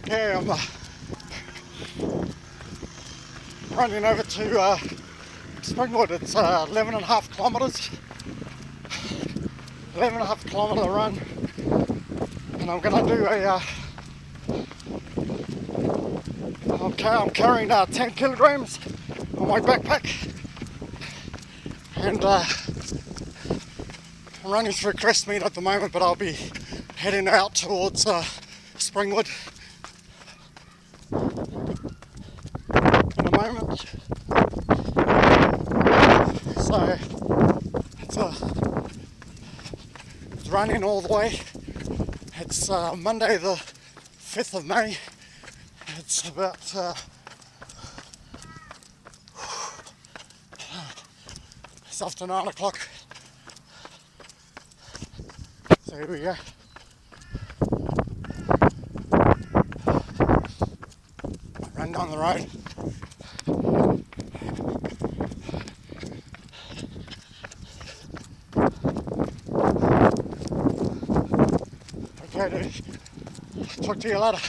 Yeah, I'm running over to Springwood. It's 11.5 kilometres, 11.5 kilometre run, and I'm going to do I'm carrying 10 kilograms on my backpack, and I'm running through Crestmead at the moment, but I'll be heading out towards Springwood in a moment. So it's running all the way. It's Monday the 5th of May. It's about it's after 9 o'clock. So here we go. Run down the road. Okay, dude. Talk to you later.